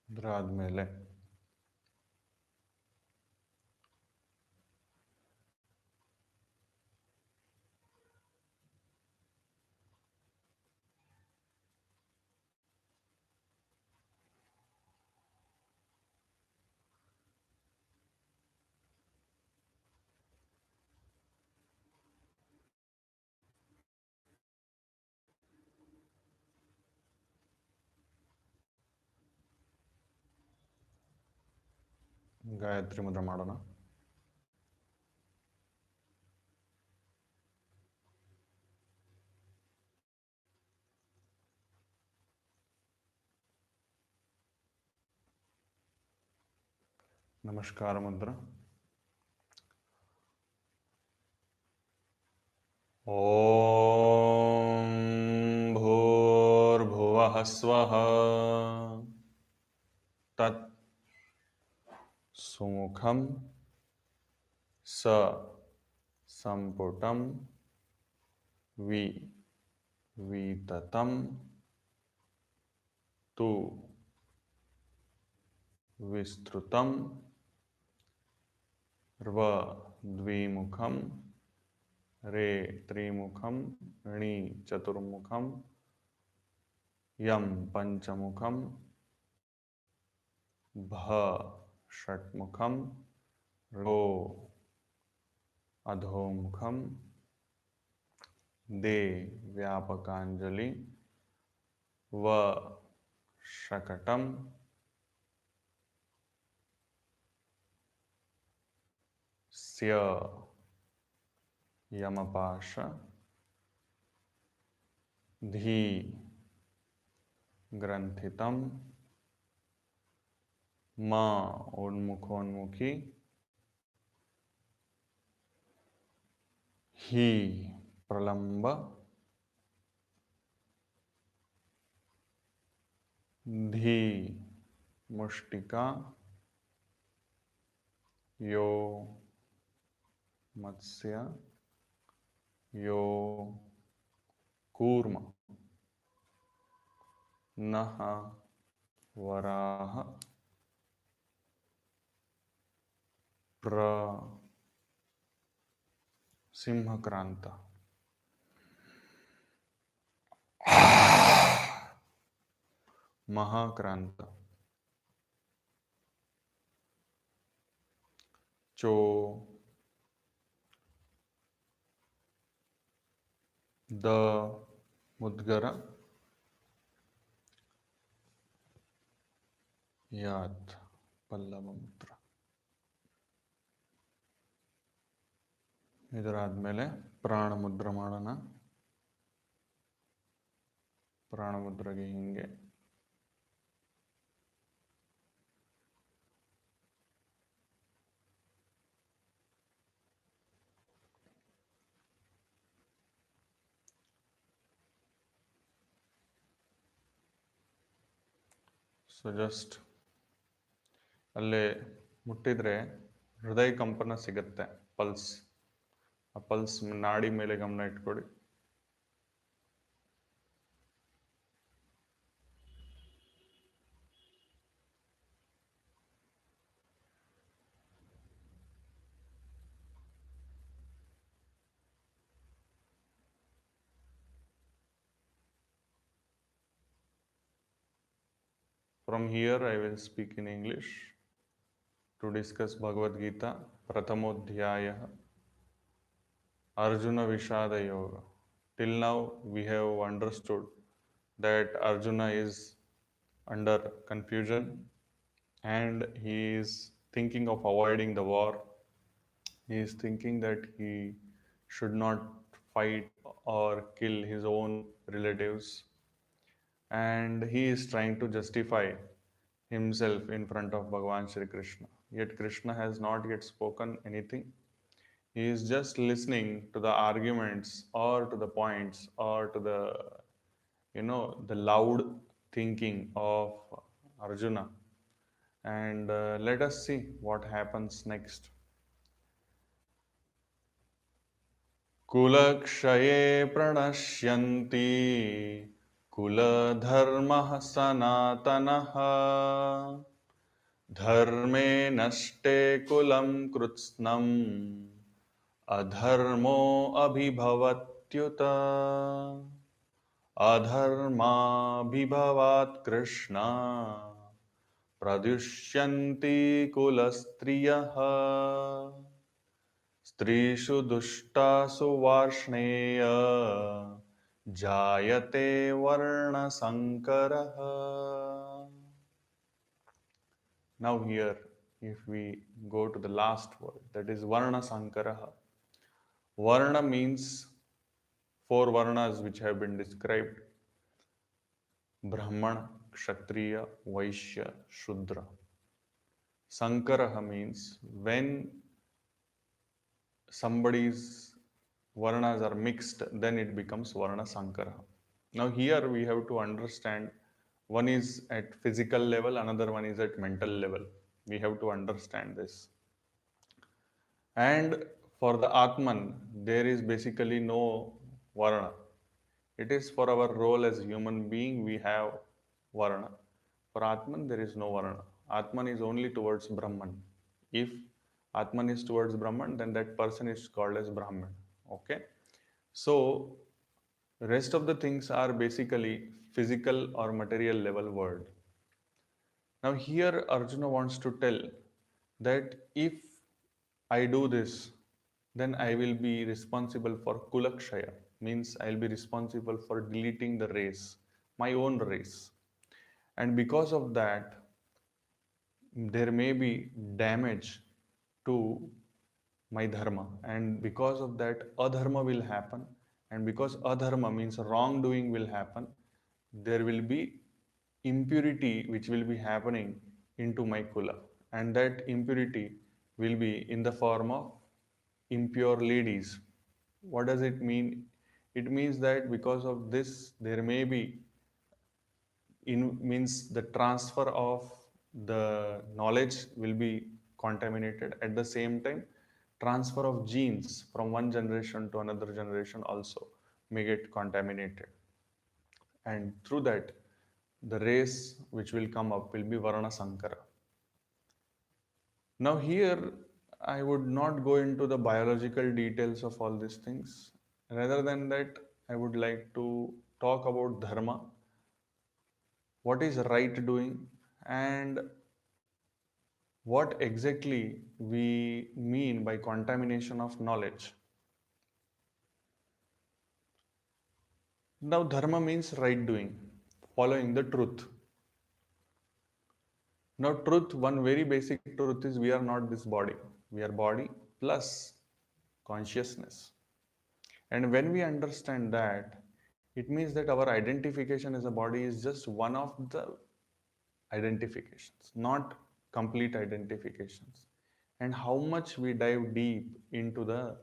S1: ಅದಾದಮೇಲೆ ಗಾಯತ್ರಿ ಮುದ್ರೆ ಮಾಡೋಣ. ನಮಸ್ಕಾರ ಮುದ್ರ. ಓಂ ಭೂರ್ಭುವಃ ಸ್ವಃ ತತ್ ಸುಮುಖಂ ಸ ಸಂಪುಟಂ ವಿತತಂ ತು ವಿಸ್ತೃತಂ ರ್ವ ದ್ವಿಮುಖಂ ರೇ ತ್ರಿಮುಖಂ ಣಿ ಚತುರ್ಮುಖಂ ಯಂ ಪಂಚಮುಖಂ ಭ ಷಟ್ಮುಖಂ ರೋ ಅಧೋಮುಖಂ ದೇ ವ್ಯಾಪಕಾಂಜಲಿ ವ ಶಕಟಂ ಸ್ಯ ಯಮಪಾಶ ಧೀ ಗ್ರಂಥಿತಂ ಮ ಉನ್ಮುಖೋನ್ಮುಖಿ ಹಿ ಪ್ರಲಂಬ ಧೀ ಮುಷ್ಟಿಕಾ ಯೋ ಮತ್ಸ್ಯ ಯೋ ಕೂರ್ಮ ನಃ ವರಾಹ ಪ್ರ ಸಿಂಹಕ್ರಾಂತ ಮಹಾಕ್ರಾಂತ ಚೋ ದ ಮುದ್ಗರ ಯಾತ್ ಪಲ್ಲವ ಮುದ್ರ. ಇದರಾದ್ಮೇಲೆ ಪ್ರಾಣ ಮುದ್ರ ಮಾಡೋಣ. ಪ್ರಾಣ ಮುದ್ರೆಗೆ ಹಿಂಗೆ ಸೊ ಜಸ್ಟ್ ಅಲ್ಲೇ ಮುಟ್ಟಿದ್ರೆ ಹೃದಯ ಕಂಪನ ಸಿಗತ್ತೆ, ಪಲ್ಸ್. ಆ ಪಲ್ಸ್ ನಾಡಿ ಮೇಲೆ ಗಮನ ಇಟ್ಕೊಡಿ. From here, I will speak in English to discuss Bhagavad Gita, Prathamodhyaya, Arjuna Vishada Yoga. Till now, we have understood that Arjuna is under confusion and he is thinking of avoiding the war. He is thinking that he should not fight or kill his own relatives, and he is trying to justify himself in front of Bhagavan Shri Krishna. Yet Krishna has not yet spoken anything. He is just listening to the arguments or to the points or to the loud thinking of Arjuna. And let us see what happens next. कुलक्षये प्रणश्यन्ति कुलधर्मः सनातनः धर्मे नष्टे कुलं कृत्स्नम् अधर्मो अभिभवत्युत अधर्माभिभवात् कृष्ण प्रदुष्यन्ति कुलस्त्रियः स्त्रीषु दुष्टासु वार्ष्णेय जायते वर्णसंकरः. Now here, if we go to the last word, that is Varna Sankaraha. Varna means four Varnas which have been described: Brahmana, Kshatriya, Vaishya, Shudra. Sankaraha means when somebody's Varnas are mixed, then it becomes Varna Sankaraha. Now here we have to understand, one is at physical level, another one is at mental level. We have to understand this. And for the Atman, there is basically no Varna. It is for our role as human being, we have Varna. For Atman, there is no Varna. Atman is only towards Brahman. If Atman is towards Brahman, then that person is called as Brahman. Okay? So, rest of the things are basically physical or material level word. Now here Arjuna wants to tell that if I do this, then I will be responsible for kulakshaya, means I will be responsible for deleting the race, my own race. And because of that, there may be damage to my dharma, and because of that adharma will happen, and because adharma means wrongdoing will happen, there will be impurity which will be happening into my kula, and that impurity will be in the form of impure ladies. What does it mean? It means that because of this there may be means the transfer of the knowledge will be contaminated. At the same time, transfer of genes from one generation to another generation also may get contaminated, and through that the race which will come up will be Varna Sankara. Now here I would not go into the biological details of all these things. Rather than that, I would like to talk about dharma, what is right doing, and what exactly we mean by contamination of knowledge. Now dharma means right doing, following the truth. Now truth, one very basic truth is we are not this body. We are body plus consciousness. And when we understand that, it means that our identification as a body is just one of the identifications, not complete identifications. And how much we dive deep into the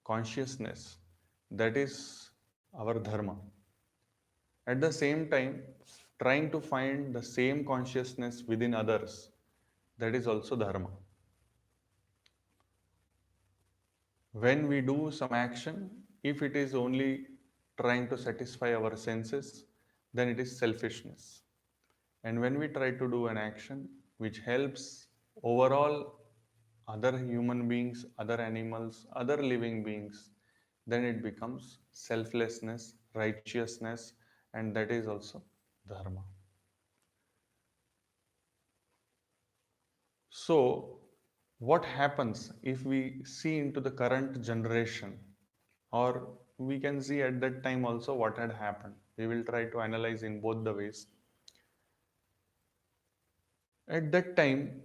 S1: consciousness, that is our dharma. At the same time, trying to find the same consciousness within others, that is also dharma. When we do some action, if it is only trying to satisfy our senses, then it is selfishness. And when we try to do an action which helps overall other human beings, other animals, other living beings, then it becomes selflessness, righteousness, and that is also dharma. So what happens if we see into the current generation, or we can see at that time also what had happened? We will try to analyze in both the ways. At that time,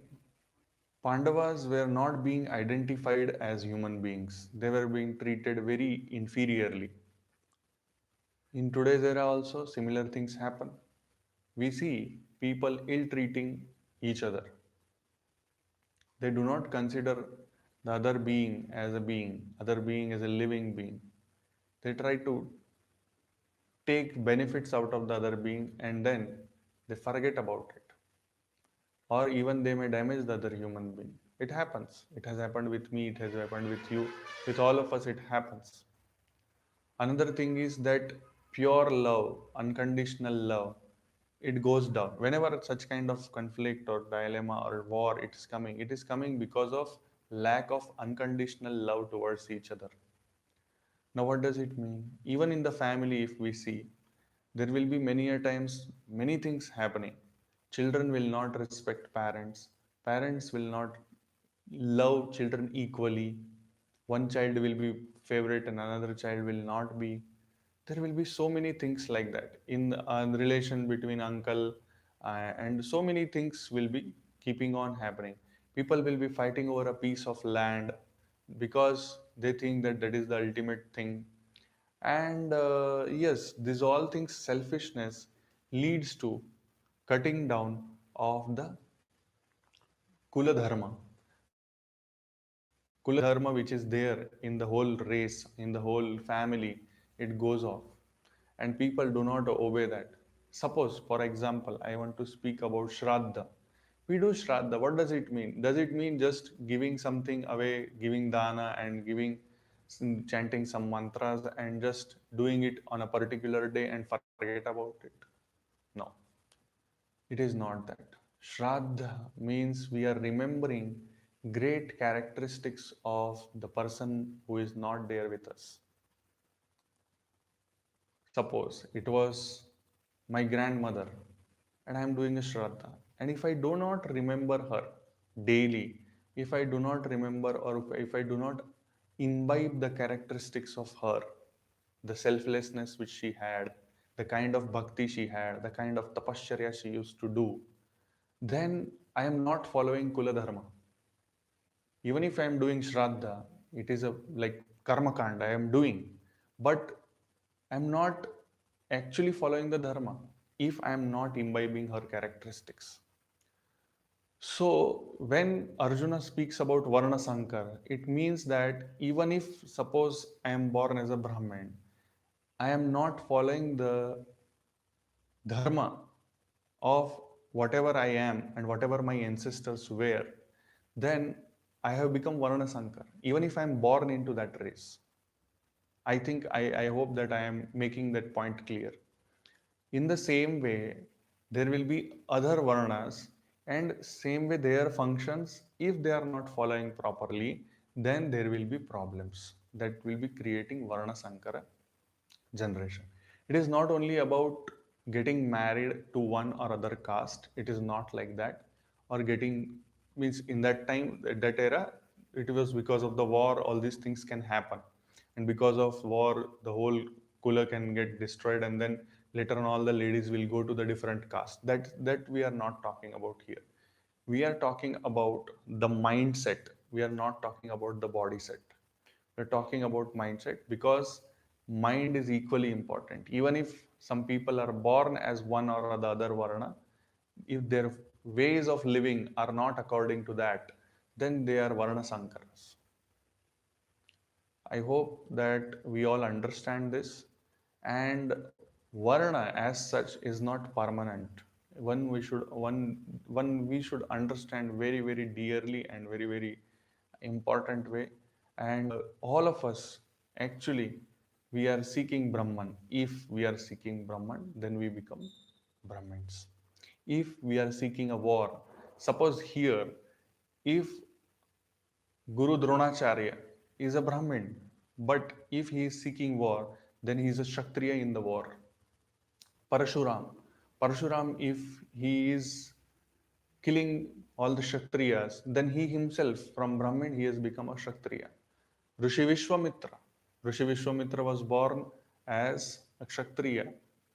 S1: Pandavas were not being identified as human beings. They were being treated very inferiorly. In today's era also, similar things happen. We see people ill-treating each other. They do not consider the other being as a being, other being as a living being. They try to take benefits out of the other being and then they forget about it. Or even they may damage the other human being. It happens. It has happened with me, it has happened with you, with all of us, it happens. Another thing is that pure love, unconditional love, it goes down. Whenever such kind of conflict or dilemma or war it is coming because of lack of unconditional love towards each other. Now, what does it mean? Even in the family, if we see, there will be many a times many things happening. Children will not respect parents. Parents will not love children equally. One child will be favorite and another child will not be. There will be so many things like that in the relation between uncle and so many things will be keeping on happening. People will be fighting over a piece of land because they think that that is the ultimate thing. And yes, these all things, selfishness leads to cutting down of the kula dharma. Kula dharma, which is there in the whole race, in the whole family, it goes off. And people do not obey that. Suppose, for example, I want to speak about Shraddha. We do Shraddha. What does it mean? Does it mean just giving something away, giving dana and chanting some mantras and just doing it on a particular day and forget about it? No, it is not that. Shraddha means we are remembering great characteristics of the person who is not there with us. Suppose it was my grandmother and I am doing a Shraddha. And if I do not remember her daily, if I do not remember or if I do not imbibe the characteristics of her, the selflessness which she had, the kind of bhakti she had, the kind of tapasya she used to do, then I am not following Kula Dharma. Even if I am doing Shraddha, it is a like karma kanda I am doing, but I am not actually following the Dharma if I am not imbibing her characteristics. So when Arjuna speaks about Varna Sankar, it means that even if suppose I am born as a Brahmin, I am not following the Dharma of whatever I am and whatever my ancestors were, then I have become Varna Sankar, even if I am born into that race. I hope that I am making that point clear. In the same way, there will be other Varnas, and same way their functions, if they are not following properly, then there will be problems that will be creating Varna Sankara generation. It is not only about getting married to one or other caste. It is not like that. Or getting means in that time, that era, it was because of the war, all these things can happen. And because of war, the whole kula can get destroyed, and then later on all the ladies will go to the different caste. That we are not talking about here. We are talking about the mindset. We are not talking about the body set. We're talking about mindset because mind is equally important. Even if some people are born as one or the other varna, if their ways of living are not according to that, then they are varna sankaras. I hope that we all understand this. And varna as such is not permanent. One we should understand very, very dearly and very, very important way. And all of us actually we are seeking Brahman. If we are seeking Brahman, then we become Brahmins. If we are seeking a war, suppose here, if Guru Dronacharya is a Brahmin, but if he is seeking war, then he is a Kshatriya in the war. Parashuram, if he is killing all the Kshatriyas, then he himself, from Brahmin, he has become a Kshatriya. Rishi Vishwamitra. Rishi Vishwamitra was born as a Kshatriya.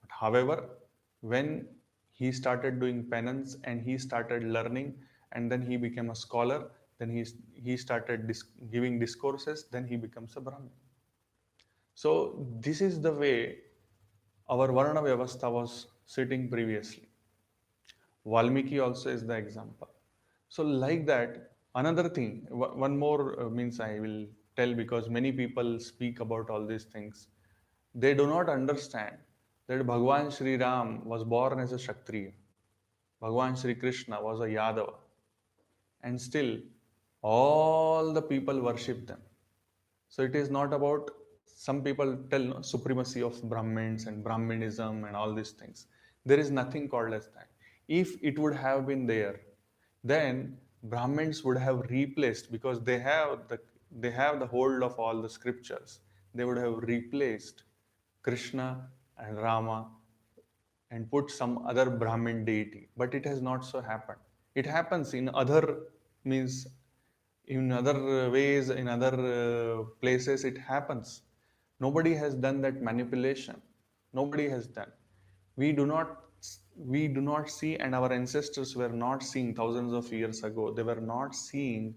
S1: But however, when he started doing penance and he started learning, and then he became a scholar, then he started giving discourses, then he becomes a Brahmin. So this is the way our Varna Vyavastha was sitting previously. Valmiki also is the example. So like that, another thing, one more means I will tell, because many people speak about all these things. They do not understand that Bhagwan Sri Ram was born as a Kshatriya. Bhagwan Sri Krishna was a Yadava. And still, all the people worship them. So it is not about, some people tell, no, supremacy of Brahmins and Brahminism and all these things. There is nothing called as that. If it would have been there, then Brahmins would have replaced, because they have the hold of all the scriptures. They would have replaced Krishna and Rama and put some other Brahmin deity. But it has not so happened. It happens in other, means in other ways, in other places it happens. Nobody has done that manipulation. Nobody has done. We do not we do not see, and our ancestors were not seeing thousands of years ago. They were not seeing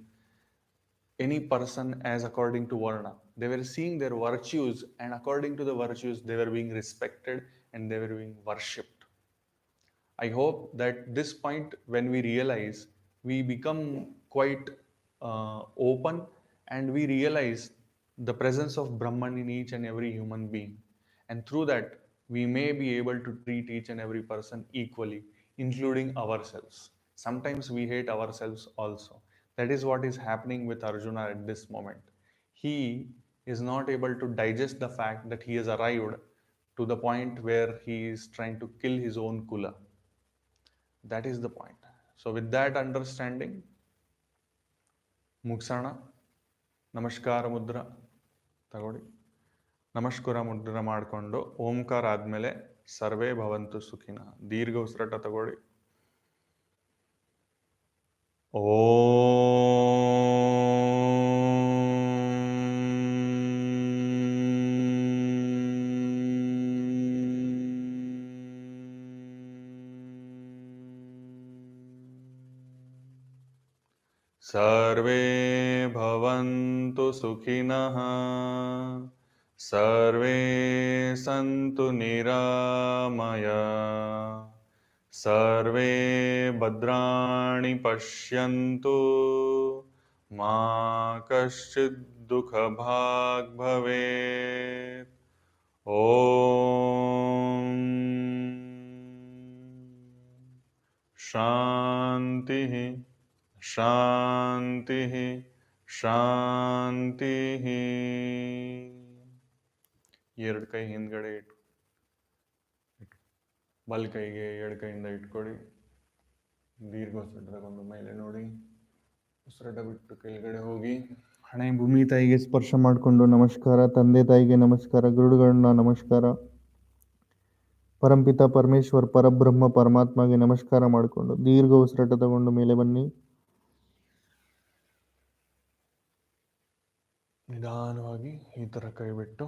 S1: any person as according to Varna. They were seeing their virtues, and according to the virtues, they were being respected and they were being worshipped. I hope that this point, when we realize, we become quite open, and we realize the presence of Brahman in each and every human being. And through that, we may be able to treat each and every person equally, including ourselves. Sometimes we hate ourselves also. That is what is happening with Arjuna at this moment. He is not able to digest the fact that he has arrived to the point where he is trying to kill his own Kula. That is the point. So with that understanding, ಮುಗಿಸೋಣ. ನಮಸ್ಕಾರ ಮುದ್ರ ತಗೊಳ್ಳಿ. ನಮಸ್ಕಾರ ಮುದ್ರ ಮಾಡಿಕೊಂಡು ಓಂಕಾರ ಆದಮೇಲೆ ಸರ್ವೇ ಭವಂತು ಸುಖಿನ ದೀರ್ಘ ಉಸಿರಾಟ ತಗೊಳ್ಳಿ. सर्वे भवन्तु सुखिनः, सर्वे सन्तु निरामया, सर्वे भद्राणि पश्यन्तु, मा कश्चित् दुःखभाग् भवेत्. ॐ शान्तिः ಶಾಂತಿ ಶಾಂತಿ. ಎರಡು ಕೈ ಹಿಂದ್ಗಡೆ ಬಲ್ ಕೈಗೆ ಎರಡು ಕೈಯಿಂದ ಇಟ್ಕೊಳ್ಳಿ. ದೀರ್ಘ ಉಸಿರಾಟ ತಗೊಂಡು ಮೇಲೆ ನೋಡಿ. ಉಸಿರಾಟ ಬಿಟ್ಟು ಕೆಳಗಡೆ ಹೋಗಿ
S2: ಹಣೆ ಭೂಮಿ ತಾಯಿಗೆ ಸ್ಪರ್ಶ ಮಾಡಿಕೊಂಡು ನಮಸ್ಕಾರ. ತಂದೆ ತಾಯಿಗೆ ನಮಸ್ಕಾರ. ಗುರುಗಳನ್ನ ನಮಸ್ಕಾರ. ಪರಂಪಿತ ಪರಮೇಶ್ವರ್ ಪರಬ್ರಹ್ಮ ಪರಮಾತ್ಮಗೆ ನಮಸ್ಕಾರ ಮಾಡಿಕೊಂಡು ದೀರ್ಘ ಉಸಿರಾಟ ತಗೊಂಡು ಮೇಲೆ ಬನ್ನಿ.
S1: ನಿಧಾನವಾಗಿ ಈ ಥರ ಕೈ ಬಿಟ್ಟು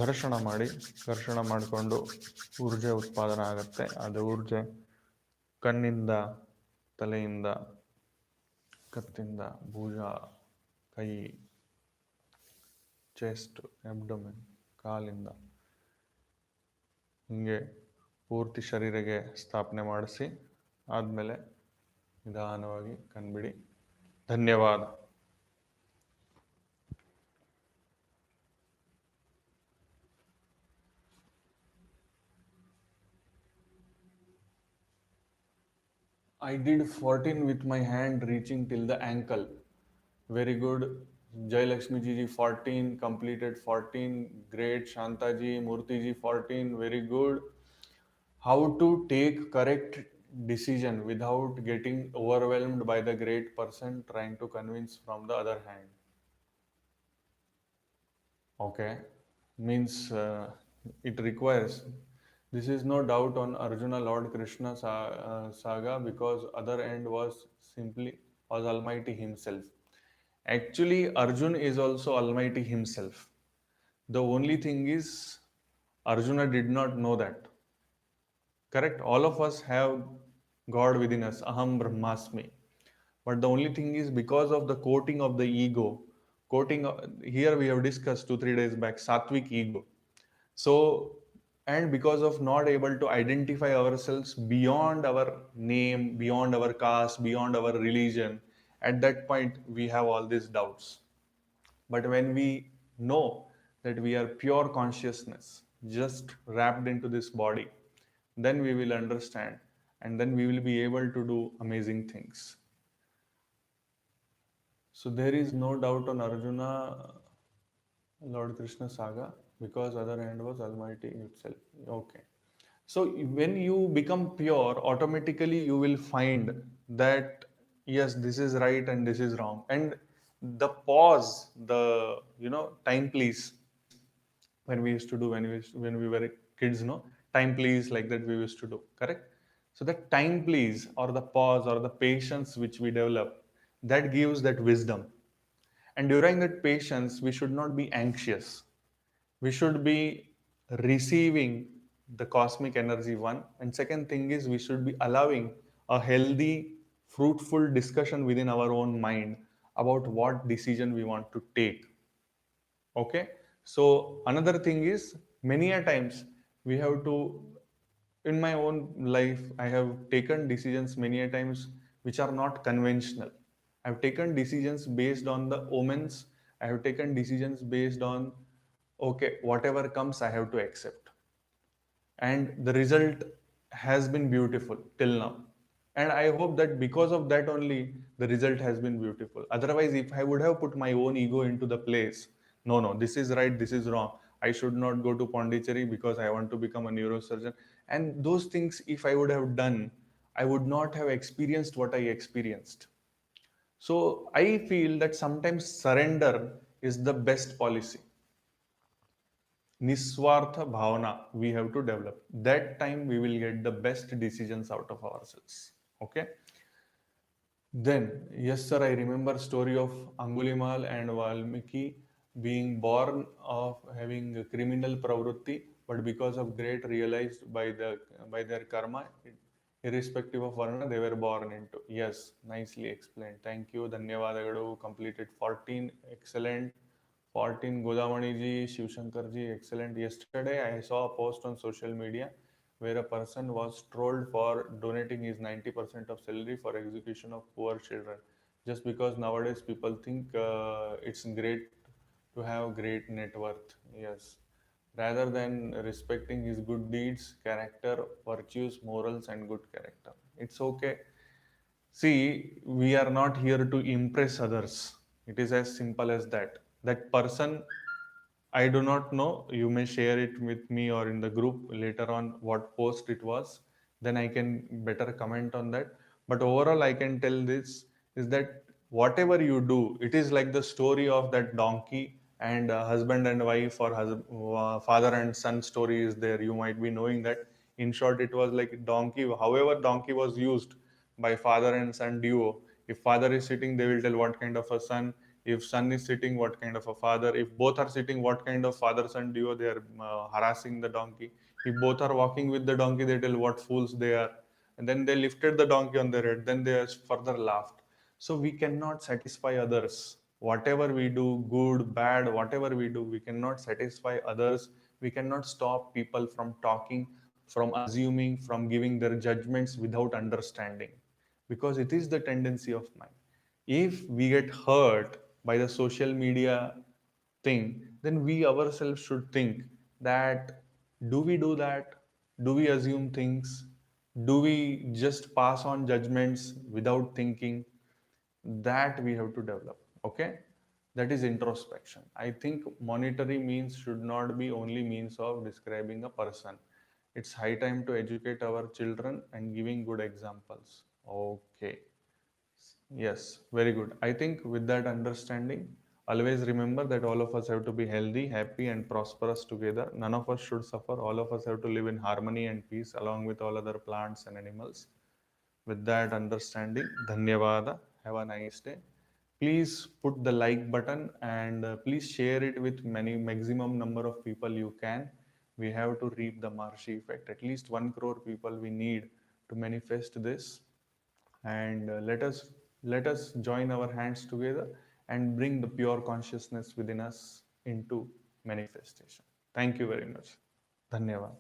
S1: ಘರ್ಷಣ ಮಾಡಿ. ಘರ್ಷಣ ಮಾಡಿಕೊಂಡು ಊರ್ಜೆ ಉತ್ಪಾದನೆ ಆಗುತ್ತೆ. ಅದು ಊರ್ಜೆ ಕಣ್ಣಿಂದ, ತಲೆಯಿಂದ, ಕತ್ತಿಂದ, ಭುಜ, ಕೈ, ಚೆಸ್ಟ್, ಅಬ್ಡೊಮೆನ್, ಕಾಲಿಂದ ಹೀಗೆ ಪೂರ್ತಿ ಶರೀರಕ್ಕೆ ಸ್ಥಾಪನೆ ಮಾಡಿಸಿ ಆದಮೇಲೆ ನಿಧಾನವಾಗಿ ಕಣ್ಬಿಡಿ. ಧನ್ಯವಾದ. I did 14 with my hand reaching till the ankle. Very good. Jai Lakshmi ji 14, completed 14. Great. Shanta ji, Murti ji 14. Very good. How to take correct decision without getting overwhelmed by the great person trying to convince from the other hand. Okay. Means it requires This is no doubt on Arjuna Lord Krishna saga, because other end was simply was Almighty Himself. Actually, Arjun is also Almighty Himself. The only thing is, Arjuna did not know that. Correct? All of us have God within us, Aham Brahmasmi. But the only thing is, because of the coating of the ego, here we have discussed 2 3 days back, Sattvic ego. So, and because of not able to identify ourselves beyond our name, beyond our caste, beyond our religion, at that point we have all these doubts. But when we know that we are pure consciousness, just wrapped into this body, then we will understand, and then we will be able to do amazing things. So there is no doubt on Arjuna, Lord Krishna saga, because other hand was Almighty itself. Okay. So when you become pure, automatically you will find that yes, this is right and this is wrong. And the pause, the time please, when we used to do when we were kids, no, time please, like that we used to do, correct? So that time please, or the pause, or the patience which we develop, that gives that wisdom. And during that patience, we should not be anxious. We should be receiving the cosmic energy, one. And second thing is, we should be allowing a healthy, fruitful discussion within our own mind about what decision we want to take. Okay. So another thing is, many a times we have to, in my own life, I have taken decisions many a times which are not conventional. I've taken decisions based on the omens. I have taken decisions based on, okay, whatever comes I have to accept, and the result has been beautiful till now. And I hope that because of that only, the result has been beautiful. Otherwise, if I would have put my own ego into the place, no, no, this is right, this is wrong, I should not go to Pondicherry because I want to become a neurosurgeon, and those things, if I would have done, I would not have experienced what I experienced. So I feel that sometimes surrender is the best policy. Niswartha bhavana we have to develop. That time we will get the best decisions out of ourselves. Okay. Then, yes, sir, I remember story of Angulimal and Valmiki being born of having a criminal pravrutti, but because of great realized by their karma, irrespective of varna, they were born into. Yes, nicely explained. Thank you. Dhanyavadagalu. Completed 14. Excellent. 14. Godamani ji, Shiv Shankar ji. Excellent. Yesterday, I saw a post on social media where a person was trolled for donating his 90% of salary for execution of poor children, just because nowadays people think it's great to have great net worth. Yes, rather than respecting his good deeds, character, virtues, morals, and good character. It's okay. See, we are not here to impress others. It is as simple as that. That person, I do not know. You may share it with me or in the group later on what post it was. Then I can better comment on that. But overall, I can tell this is that whatever you do, it is like the story of that donkey and husband and wife, or father and son story is there. You might be knowing that. In short, it was like donkey. However, donkey was used by father and son duo. If father is sitting, they will tell what kind of a son. If son is sitting, what kind of a father. If both are sitting, what kind of father son duo. They are harassing the donkey. If both are walking with the donkey, they tell what fools they are. And then they lifted the donkey on their head. Then they further laughed. So we cannot satisfy others. Whatever we do, good, bad, whatever we do, we cannot satisfy others. We cannot stop people from talking, from assuming, from giving their judgments without understanding, because it is the tendency of mind. If we get hurt by the social media thing, then we ourselves should think that, do we do that? Do we assume things? Do we just pass on judgments without thinking? That we have to develop. Okay. That is introspection. I think monetary means should not be only means of describing a person. It's high time to educate our children and giving good examples. Okay. Yes, very good. I think with that understanding, Always remember that all of us have to be healthy, happy, and prosperous together. None of us should suffer. All of us have to live in harmony and peace along with all other plants and animals. With that understanding, Dhanyavada. Have a nice day. Please put the like button and please share it with many maximum number of people you can. We have to reap the Maharshi effect. At least 1 crore people we need to manifest this. And let us join our hands together and bring the pure consciousness within us into manifestation. Thank you very much. Dhanyavad.